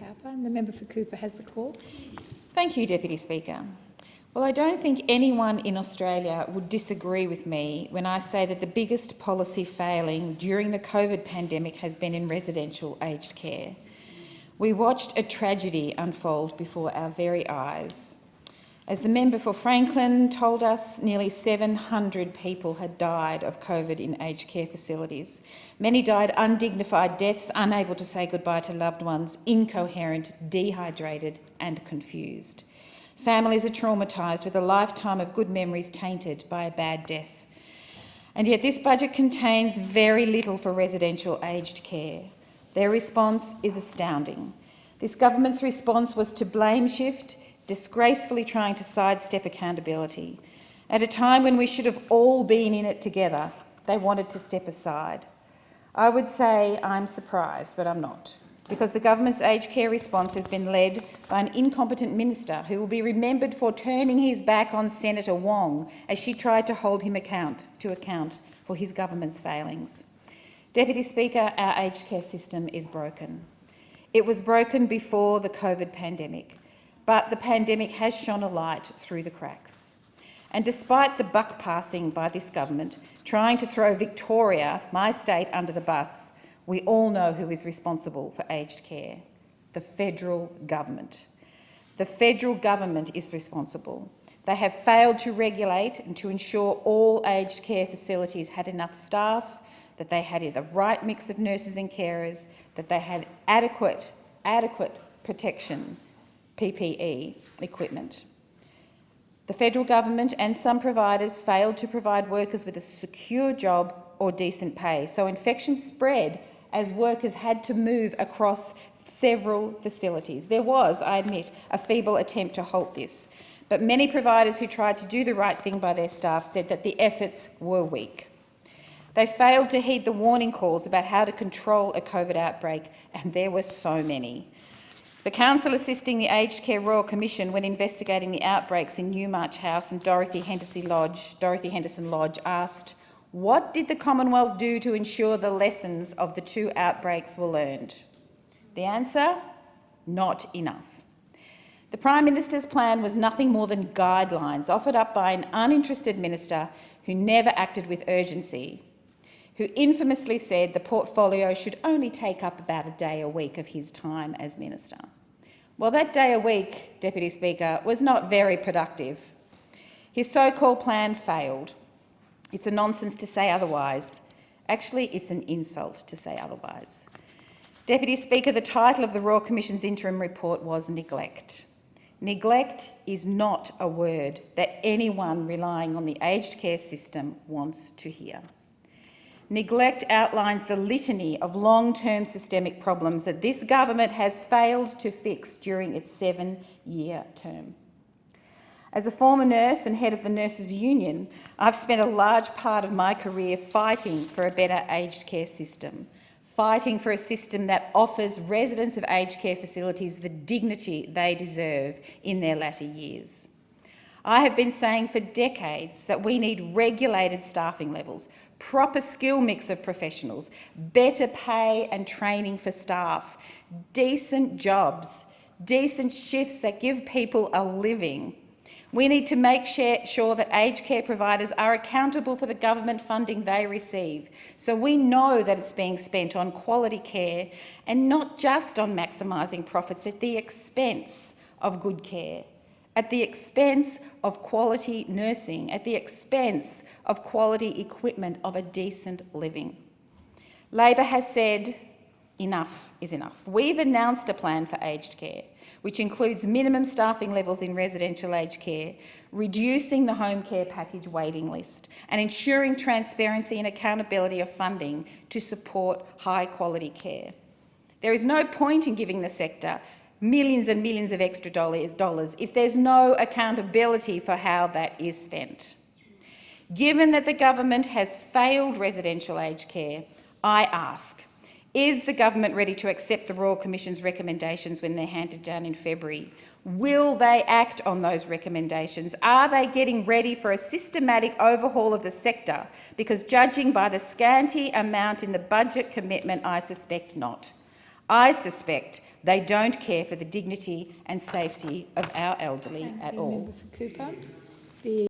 Cowper, and the member for Cooper has the call. Thank you, Deputy Speaker. Well, I don't think anyone in Australia would disagree with me when I say that the biggest policy failing during the COVID pandemic has been in residential aged care. We watched a tragedy unfold before our very eyes. As the member for Franklin told us, nearly 700 people had died of COVID in aged care facilities. Many died undignified deaths, unable to say goodbye to loved ones, incoherent, dehydrated and confused. Families are traumatised with a lifetime of good memories tainted by a bad death. And yet this budget contains very little for residential aged care. Their response is astounding. This government's response was to blame shift, disgracefully trying to sidestep accountability. At a time when we should have all been in it together, they wanted to step aside. I would say I'm surprised, but I'm not, because the government's aged care response has been led by an incompetent minister who will be remembered for turning his back on Senator Wong as she tried to hold him to account for his government's failings. Deputy Speaker, our aged care system is broken. It was broken before the COVID pandemic, but the pandemic has shone a light through the cracks. And despite the buck passing by this government, trying to throw Victoria, my state, under the bus, we all know who is responsible for aged care: the federal government. The federal government is responsible. They have failed to regulate and to ensure all aged care facilities had enough staff, that they had the right mix of nurses and carers, that they had adequate protection, PPE equipment. The federal government and some providers failed to provide workers with a secure job or decent pay, so infection spread as workers had to move across several facilities. There was, I admit, a feeble attempt to halt this, but many providers who tried to do the right thing by their staff said that the efforts were weak. They failed to heed the warning calls about how to control a COVID outbreak, and there were so many. The council assisting the Aged Care Royal Commission when investigating the outbreaks in Newmarch House and Dorothy Henderson Lodge asked, what did the Commonwealth do to ensure the lessons of the two outbreaks were learned? The answer? Not enough. The Prime Minister's plan was nothing more than guidelines offered up by an uninterested minister who never acted with urgency, who infamously said the portfolio should only take up about a day a week of his time as minister. Well, that day a week, Deputy Speaker, was not very productive. His so-called plan failed. It's a nonsense to say otherwise. Actually, it's an insult to say otherwise. Deputy Speaker, the title of the Royal Commission's interim report was Neglect. Neglect is not a word that anyone relying on the aged care system wants to hear. Neglect outlines the litany of long-term systemic problems that this government has failed to fix during its 7-year term. As a former nurse and head of the Nurses Union, I've spent a large part of my career fighting for a better aged care system, fighting for a system that offers residents of aged care facilities the dignity they deserve in their latter years. I have been saying for decades that we need regulated staffing levels, proper skill mix of professionals, better pay and training for staff, decent jobs, decent shifts that give people a living. We need to make sure that aged care providers are accountable for the government funding they receive, so we know that it's being spent on quality care and not just on maximising profits at the expense of good care, at the expense of quality nursing, at the expense of quality equipment of a decent living. Labor has said enough is enough. We've announced a plan for aged care, which includes minimum staffing levels in residential aged care, reducing the home care package waiting list, and ensuring transparency and accountability of funding to support high-quality care. There is no point in giving the sector millions and millions of extra dollars if there's no accountability for how that is spent. Given that the government has failed residential aged care, I ask, is the government ready to accept the Royal Commission's recommendations when they're handed down in February? Will they act on those recommendations? Are they getting ready for a systematic overhaul of the sector? Because judging by the scanty amount in the budget commitment, I suspect not. I suspect they don't care for the dignity and safety of our elderly Thank at you, all. Member for Cooper.